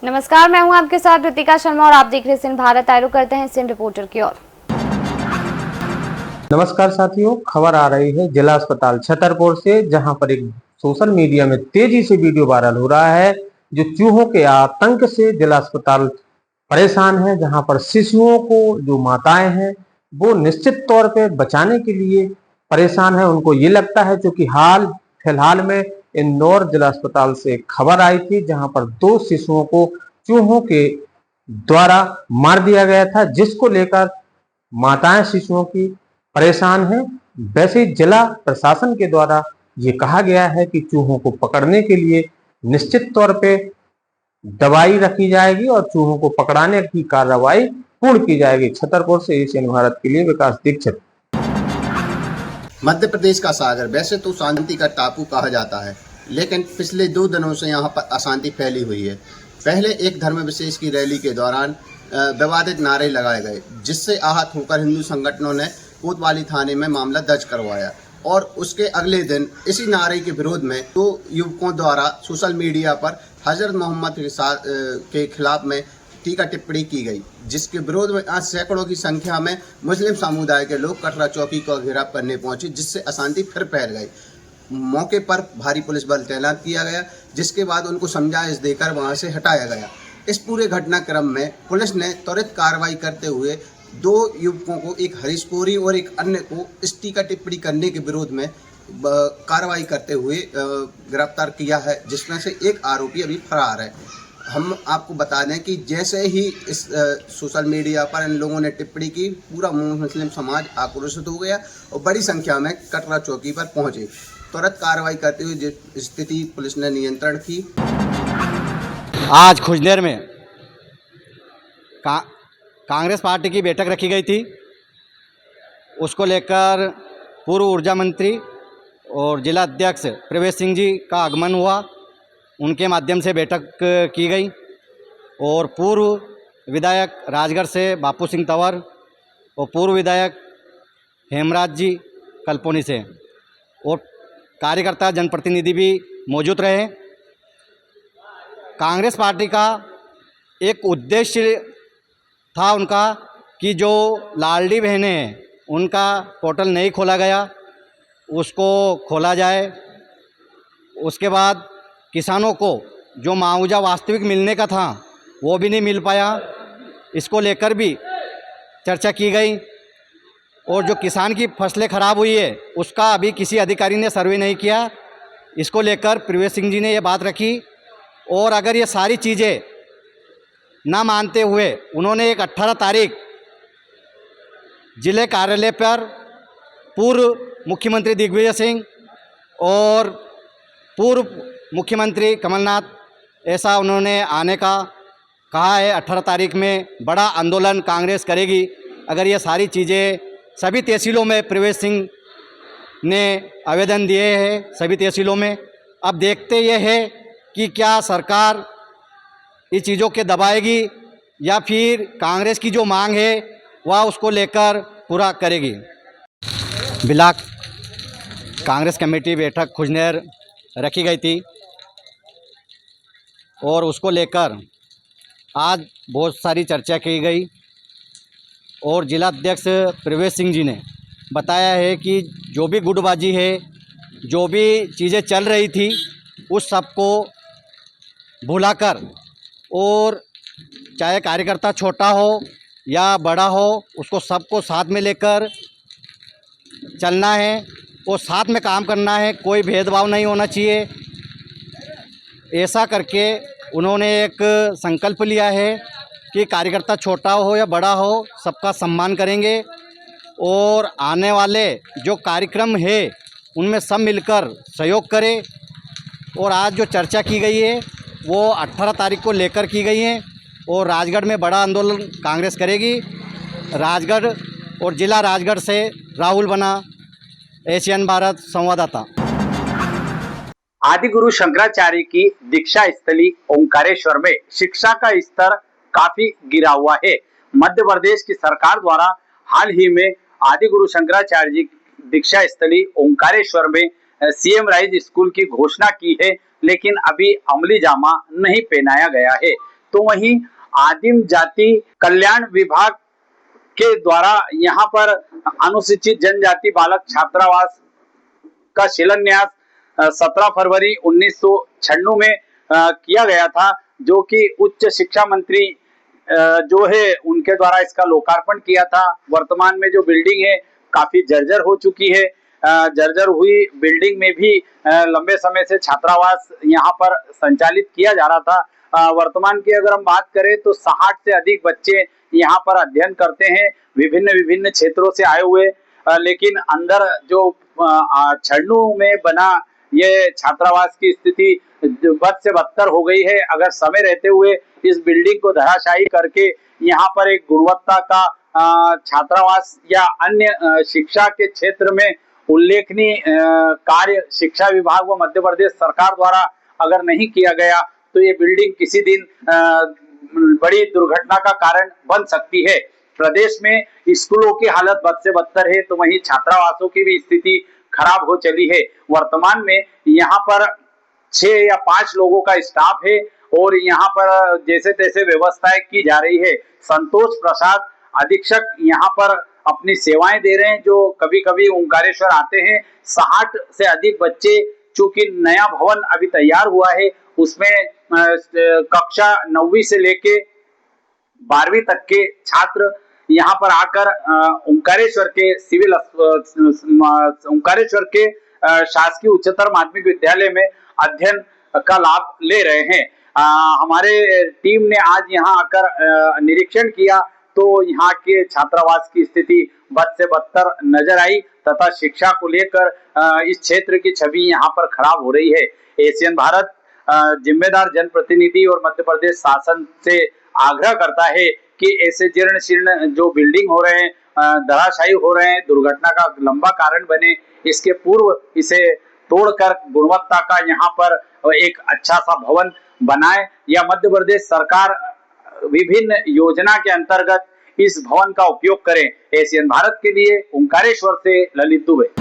नमस्कार, मैं हूं आपके साथ ऋतिका शर्मा और आप देख रहे हैं सिंध भारत। आइरो करते हैं सिंध रिपोर्टर की ओर। नमस्कार साथियों, खबर आ रही है जिला अस्पताल छतरपुर से, जहां पर एक सोशल मीडिया में तेजी से वीडियो वायरल हो रहा है। जो चूहों के आतंक से जिला अस्पताल परेशान है, जहां पर शिशुओं को जो माताएं हैं वो निश्चित तौर पे बचाने के लिए परेशान है। उनको ये लगता है, क्योंकि फिलहाल में इंदौर जिला अस्पताल से खबर आई थी, जहां पर 2 शिशुओं को चूहों के द्वारा मार दिया गया था, जिसको लेकर माताएं शिशुओं की परेशान है। वैसे जिला प्रशासन के द्वारा ये कहा गया है कि चूहों को पकड़ने के लिए निश्चित तौर पे दवाई रखी जाएगी और चूहों को पकड़ाने की कार्रवाई पूर्ण की जाएगी। छतरपुर से एशियन भारत के लिए विकास दीक्षित। मध्य प्रदेश का सागर वैसे तो शांति का टापू कहा जाता है, लेकिन पिछले 2 दिनों से यहाँ पर अशांति फैली हुई है। पहले एक धर्म विशेष की रैली के दौरान विवादित नारे लगाए गए, जिससे आहत होकर हिंदू संगठनों ने कोतवाली थाने में मामला दर्ज करवाया और उसके अगले दिन इसी नारे के विरोध में 2 युवकों द्वारा सोशल मीडिया पर हजरत मोहम्मद के खिलाफ में टीका टिप्पणी की गई, जिसके विरोध में आज सैकड़ों की संख्या में मुस्लिम समुदाय के लोग कटरा चौकी को घेराव करने पहुंचे, जिससे अशांति फिर फैल गई। मौके पर भारी पुलिस बल तैनात किया गया, जिसके बाद उनको समझाइश देकर वहां से हटाया गया। इस पूरे घटनाक्रम में पुलिस ने त्वरित कार्रवाई करते हुए 2 युवकों को, एक हरीश कोरी और एक अन्य को, इस टीका टिप्पणी करने के विरोध में कार्रवाई करते हुए गिरफ्तार किया है, जिसमें से एक आरोपी अभी फरार है। हम आपको बता दें कि जैसे ही इस सोशल मीडिया पर इन लोगों ने टिप्पणी की, पूरा मुस्लिम समाज आक्रोशित हो गया और बड़ी संख्या में कटरा चौकी पर पहुंचे। तुरंत कार्रवाई करते हुए स्थिति पुलिस ने नियंत्रण की। आज खुजनेर में कांग्रेस पार्टी की बैठक रखी गई थी। उसको लेकर पूर्व ऊर्जा मंत्री और जिला अध्यक्ष प्रवेश सिंह जी का आगमन हुआ। उनके माध्यम से बैठक की गई और पूर्व विधायक राजगढ़ से बापू सिंह तंवर और पूर्व विधायक हेमराज जी कल्पोनी से और कार्यकर्ता जनप्रतिनिधि भी मौजूद रहे। कांग्रेस पार्टी का एक उद्देश्य था उनका कि जो लाडली बहनें हैं उनका पोर्टल नहीं खोला गया, उसको खोला जाए। उसके बाद किसानों को जो मुआवजा वास्तविक मिलने का था वो भी नहीं मिल पाया, इसको लेकर भी चर्चा की गई। और जो किसान की फसलें ख़राब हुई है उसका अभी किसी अधिकारी ने सर्वे नहीं किया, इसको लेकर प्रवेश सिंह जी ने ये बात रखी। और अगर ये सारी चीज़ें ना मानते हुए उन्होंने एक 18 तारीख जिले कार्यालय पर पूर्व मुख्यमंत्री दिग्विजय सिंह और पूर्व मुख्यमंत्री कमलनाथ, ऐसा उन्होंने आने का कहा है। 18 तारीख में बड़ा आंदोलन कांग्रेस करेगी अगर ये सारी चीज़ें सभी तहसीलों में प्रवेश सिंह ने आवेदन दिए हैं, सभी तहसीलों में। अब देखते ये है कि क्या सरकार इस चीज़ों के दबाएगी या फिर कांग्रेस की जो मांग है वह उसको लेकर पूरा करेगी। ब्लॉक कांग्रेस कमेटी बैठक खुजनेर रखी गई थी और उसको लेकर आज बहुत सारी चर्चा की गई और जिला अध्यक्ष प्रवेश सिंह जी ने बताया है कि जो भी गुटबाजी है, जो भी चीज़ें चल रही थी, उस सब को भुलाकर और चाहे कार्यकर्ता छोटा हो या बड़ा हो, उसको सबको साथ में लेकर चलना है और साथ में काम करना है। कोई भेदभाव नहीं होना चाहिए। ऐसा करके उन्होंने एक संकल्प लिया है कि कार्यकर्ता छोटा हो या बड़ा हो, सबका सम्मान करेंगे और आने वाले जो कार्यक्रम है उनमें सब मिलकर सहयोग करें। और आज जो चर्चा की गई है वो 18 तारीख को लेकर की गई है और राजगढ़ में बड़ा आंदोलन कांग्रेस करेगी। राजगढ़ और जिला राजगढ़ से राहुल बना, एशियन भारत संवाददाता। आदि गुरु शंकराचार्य की दीक्षा स्थली ओंकारेश्वर में शिक्षा का स्तर काफी गिरा हुआ है। मध्य प्रदेश की सरकार द्वारा हाल ही में आदि गुरु शंकराचार्य जी दीक्षा स्थली ओंकारेश्वर में सीएम राइज स्कूल की घोषणा की है, लेकिन अभी अमली जामा नहीं पहनाया गया है। तो वहीं आदिम जाति कल्याण विभाग के द्वारा यहाँ पर अनुसूचित जनजाति बालक छात्रावास का शिलान्यास 17 फरवरी 1996 में किया गया था, जो कि उच्च शिक्षा मंत्री जो है उनके द्वारा इसका लोकार्पण किया था। वर्तमान में जो बिल्डिंग है काफी जर्जर हो चुकी है। जर्जर हुई बिल्डिंग में भी लंबे समय से छात्रावास यहाँ पर संचालित किया जा रहा था। वर्तमान की अगर हम बात करें तो 60 से अधिक बच्चे यहाँ पर अध्ययन करते हैं, विभिन्न विभिन्न क्षेत्रों से आए हुए। लेकिन अंदर जो छन्नू में बना ये छात्रावास की स्थिति बद से बदतर हो गई है। अगर समय रहते हुए इस बिल्डिंग को धराशायी करके यहाँ पर एक गुणवत्ता का छात्रावास या अन्य शिक्षा के क्षेत्र में उल्लेखनीय कार्य शिक्षा विभाग व मध्य प्रदेश सरकार द्वारा अगर नहीं किया गया तो ये बिल्डिंग किसी दिन बड़ी दुर्घटना का कारण बन सकती है। प्रदेश में स्कूलों की हालत बद से बदतर है, तो वहीं छात्रावासों की भी स्थिति खराब हो चली है। वर्तमान में यहाँ पर 6 या 5 लोगों का स्टाफ है और यहाँ पर जैसे तैसे व्यवस्थाएं की जा रही है। संतोष प्रसाद अधीक्षक यहाँ पर अपनी सेवाएं दे रहे हैं, जो कभी कभी ओंकारेश्वर आते हैं। 60 से अधिक बच्चे, चूंकि नया भवन अभी तैयार हुआ है, उसमें कक्षा 9वीं से लेके 12वीं तक के छात्र यहाँ पर आकर ओंकारेश्वर के शासकीय उच्चतर माध्यमिक विद्यालय में अध्ययन का लाभ ले रहे हैं। हमारे टीम ने आज यहाँ आकर निरीक्षण किया तो यहाँ के छात्रावास की स्थिति बद से बदतर नजर आई तथा शिक्षा को लेकर इस क्षेत्र की छवि यहाँ पर खराब हो रही है। एशियन भारत जिम्मेदार जनप्रतिनिधि और मध्य प्रदेश शासन से आग्रह करता है कि ऐसे जीर्ण शीर्ण जो बिल्डिंग हो रहे हैं, धराशायी हो रहे हैं, दुर्घटना का लंबा कारण बने, इसके पूर्व इसे तोड़कर गुणवत्ता का यहाँ पर एक अच्छा सा भवन बनाए या मध्य प्रदेश सरकार विभिन्न योजना के अंतर्गत इस भवन का उपयोग करें। एशियन भारत के लिए ओंकारेश्वर से ललित दुबे।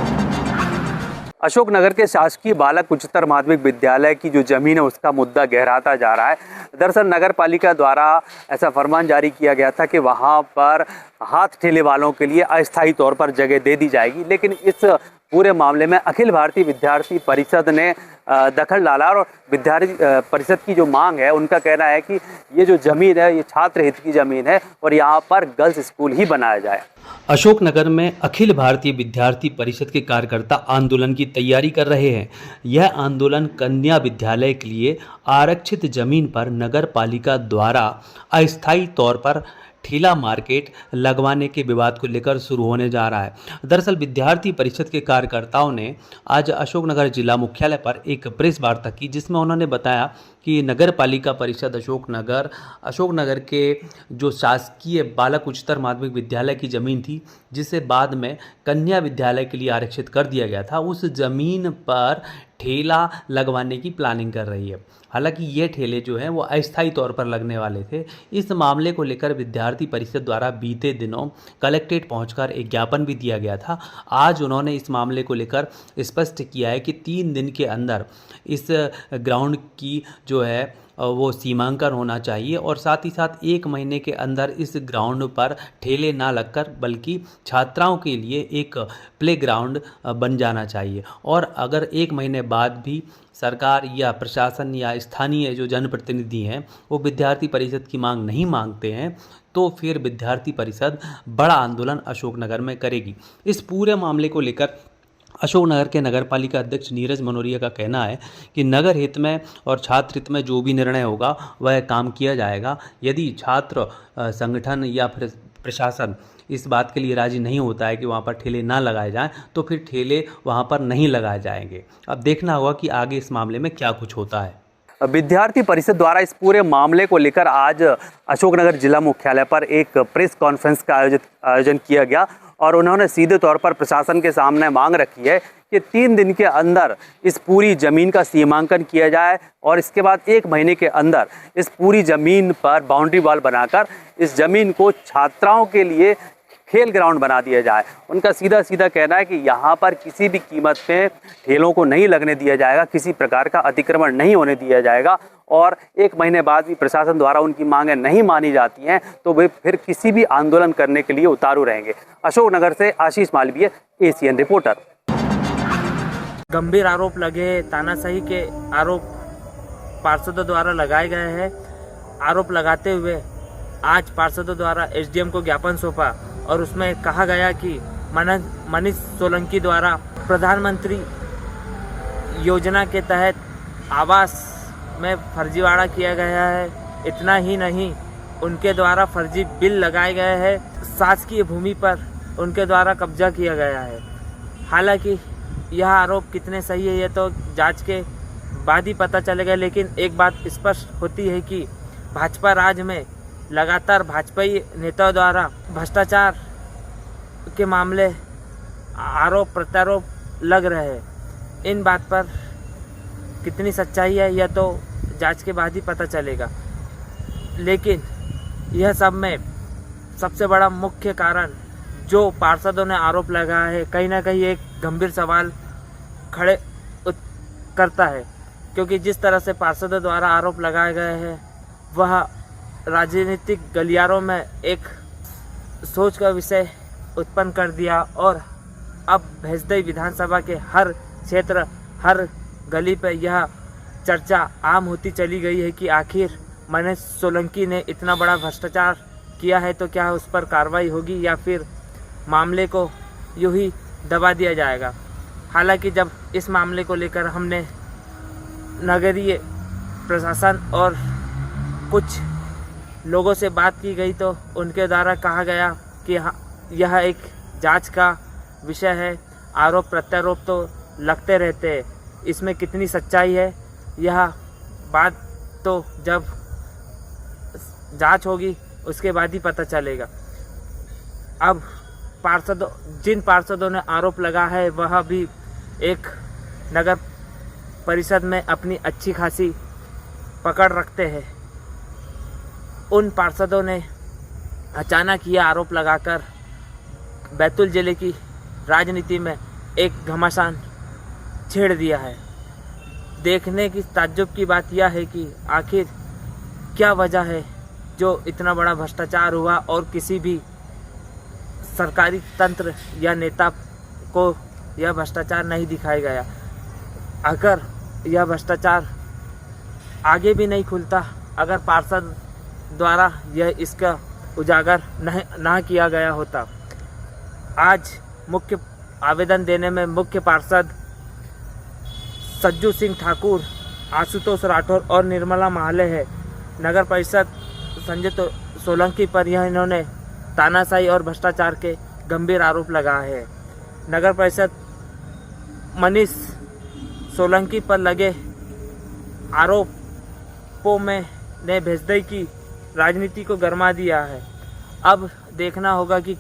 अशोकनगर के शासकीय बालक उच्चतर माध्यमिक विद्यालय की जो जमीन है उसका मुद्दा गहराता जा रहा है। दरअसल नगर पालिका द्वारा ऐसा फरमान जारी किया गया था कि वहां पर हाथ ठेले वालों के लिए अस्थायी तौर पर जगह दे दी जाएगी, लेकिन इस पूरे मामले में अखिल भारतीय विद्यार्थी परिषद ने दखल डाला और विद्यार्थी परिषद की जो मांग है, उनका कहना है कि ये जो ज़मीन है ये छात्र हित की ज़मीन है और यहाँ पर गर्ल्स स्कूल ही बनाया जाए। अशोकनगर में अखिल भारतीय विद्यार्थी परिषद के कार्यकर्ता आंदोलन की तैयारी कर रहे हैं। यह आंदोलन कन्या विद्यालय के लिए आरक्षित जमीन पर नगर पालिका द्वारा अस्थायी तौर पर ठेला मार्केट लगवाने के विवाद को लेकर शुरू होने जा रहा है। दरअसल विद्यार्थी परिषद के कार्यकर्ताओं ने आज अशोकनगर जिला मुख्यालय पर एक प्रेस वार्ता की, जिसमें उन्होंने बताया कि नगर पालिका परिषद अशोकनगर के जो शासकीय बालक उच्चतर माध्यमिक विद्यालय की ज़मीन थी, जिसे बाद में कन्या विद्यालय के लिए आरक्षित कर दिया गया था, उस ज़मीन पर ठेला लगवाने की प्लानिंग कर रही है। हालांकि ये ठेले जो हैं वो अस्थायी तौर पर लगने वाले थे। इस मामले को लेकर विद्यार्थी परिषद द्वारा बीते दिनों कलेक्ट्रेट पहुंचकर एक ज्ञापन भी दिया गया था। आज उन्होंने इस मामले को लेकर स्पष्ट किया है कि 3 दिन के अंदर इस ग्राउंड की जो है वो सीमांकन होना चाहिए और साथ ही साथ 1 महीने के अंदर इस ग्राउंड पर ठेले ना लगकर बल्कि छात्राओं के लिए एक प्ले ग्राउंड बन जाना चाहिए। और अगर 1 महीने बाद भी सरकार या प्रशासन या स्थानीय जो जनप्रतिनिधि हैं वो विद्यार्थी परिषद की मांग नहीं मांगते हैं, तो फिर विद्यार्थी परिषद बड़ा आंदोलन अशोकनगर में करेगी। इस पूरे मामले को लेकर अशोकनगर के नगर पालिका अध्यक्ष नीरज मनोरिया का कहना है कि नगर हित में और छात्र हित में जो भी निर्णय होगा वह काम किया जाएगा। यदि छात्र संगठन या फिर प्रशासन इस बात के लिए राजी नहीं होता है कि वहाँ पर ठेले ना लगाए जाएं, तो फिर ठेले वहाँ पर नहीं लगाए जाएंगे। अब देखना होगा कि आगे इस मामले में क्या कुछ होता है। विद्यार्थी परिषद द्वारा इस पूरे मामले को लेकर आज अशोकनगर जिला मुख्यालय पर एक प्रेस कॉन्फ्रेंस का आयोजन किया गया और उन्होंने सीधे तौर पर प्रशासन के सामने मांग रखी है कि 3 दिन के अंदर इस पूरी ज़मीन का सीमांकन किया जाए और इसके बाद 1 महीने के अंदर इस पूरी ज़मीन पर बाउंड्री वॉल बनाकर इस ज़मीन को छात्राओं के लिए खेल ग्राउंड बना दिया जाए। उनका सीधा सीधा कहना है कि यहाँ पर किसी भी कीमत पे ठेलों को नहीं लगने दिया जाएगा, किसी प्रकार का अतिक्रमण नहीं होने दिया जाएगा और 1 महीने बाद भी प्रशासन द्वारा उनकी मांगें नहीं मानी जाती हैं तो वे फिर किसी भी आंदोलन करने के लिए उतारू रहेंगे। अशोकनगर से आशीष मालवीय, एसीएन रिपोर्टर। गंभीर आरोप लगे, तानाशाही के आरोप पार्षदों द्वारा लगाए गए हैं। आरोप लगाते हुए आज पार्षदों द्वारा एसडीएम को ज्ञापन सौंपा और उसमें कहा गया कि मनीष सोलंकी द्वारा प्रधानमंत्री योजना के तहत आवास में फर्जीवाड़ा किया गया है। इतना ही नहीं, उनके द्वारा फर्जी बिल लगाए गए हैं। शासकीय भूमि पर उनके द्वारा कब्जा किया गया है। हालांकि यह आरोप कितने सही है ये तो जांच के बाद ही पता चलेगा, लेकिन एक बात स्पष्ट होती है कि भाजपा राज में लगातार भाजपाई नेताओं द्वारा भ्रष्टाचार के मामले आरोप प्रत्यारोप लग रहे हैं। इन बात पर कितनी सच्चाई है यह तो जांच के बाद ही पता चलेगा, लेकिन यह सब में सबसे बड़ा मुख्य कारण जो पार्षदों ने आरोप लगाया है कहीं ना कहीं एक गंभीर सवाल खड़े करता है, क्योंकि जिस तरह से पार्षदों द्वारा आरोप लगाए गए हैं वह राजनीतिक गलियारों में एक सोच का विषय उत्पन्न कर दिया और अब भैंसदेई विधानसभा के हर क्षेत्र, हर गली पर यह चर्चा आम होती चली गई है कि आखिर मनीष सोलंकी ने इतना बड़ा भ्रष्टाचार किया है तो क्या उस पर कार्रवाई होगी या फिर मामले को यूं ही दबा दिया जाएगा। हालांकि जब इस मामले को लेकर हमने नगरीय प्रशासन और कुछ लोगों से बात की गई तो उनके द्वारा कहा गया कि यह एक जांच का विषय है, आरोप प्रत्यारोप तो लगते रहते हैं, इसमें कितनी सच्चाई है यह बात तो जब जांच होगी उसके बाद ही पता चलेगा। अब जिन पार्षदों ने आरोप लगा है वह भी एक नगर परिषद में अपनी अच्छी खासी पकड़ रखते हैं। उन पार्षदों ने अचानक यह आरोप लगाकर बैतूल जिले की राजनीति में एक घमासान छेड़ दिया है। देखने की ताज्जुब की बात यह है कि आखिर क्या वजह है जो इतना बड़ा भ्रष्टाचार हुआ और किसी भी सरकारी तंत्र या नेता को यह भ्रष्टाचार नहीं दिखाया गया। अगर यह भ्रष्टाचार आगे भी नहीं खुलता, अगर पार्षद द्वारा यह इसका उजागर ना किया गया होता, आज मुख्य आवेदन देने में मुख्य पार्षद सज्जू सिंह ठाकुर, आशुतोष राठौर और निर्मला माहले है। नगर परिषद संजय सोलंकी पर यह इन्होंने तानाशाही और भ्रष्टाचार के गंभीर आरोप लगाए हैं। नगर परिषद मनीष सोलंकी पर लगे आरोपों में ने भैंसदेई की राजनीति को गरमा दिया है। अब देखना होगा कि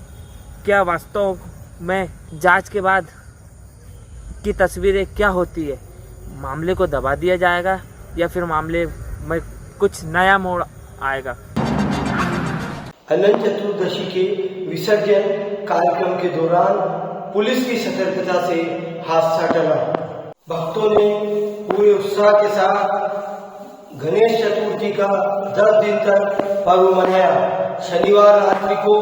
क्या वास्तव में जांच के बाद की तस्वीरें क्या होती है, मामले को दबा दिया जाएगा या फिर मामले में कुछ नया मोड़ आएगा। अनंत चतुर्दशी के विसर्जन कार्यक्रम के दौरान पुलिस की सतर्कता से हादसा टला। भक्तों ने पूरे उत्साह के साथ गणेश चतुर्थी का 10 दिन तक पर्व मनाया। शनिवार रात्रि को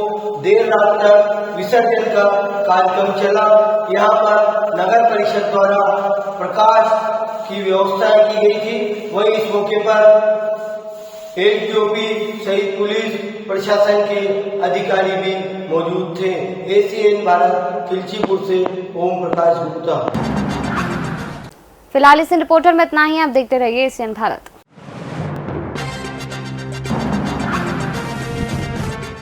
देर रात तक विसर्जन का कार्यक्रम चला। यहाँ पर नगर परिषद द्वारा प्रकाश की व्यवस्था की गई थी। वहीं इस मौके पर एसडीओपी सहित पुलिस प्रशासन के अधिकारी भी मौजूद थे। एसीएन भारत खिलचीपुर से ओम प्रकाश गुप्ता। फिलहाल इस रिपोर्टर में इतना ही। आप देखते रहिए एसीएन भारत।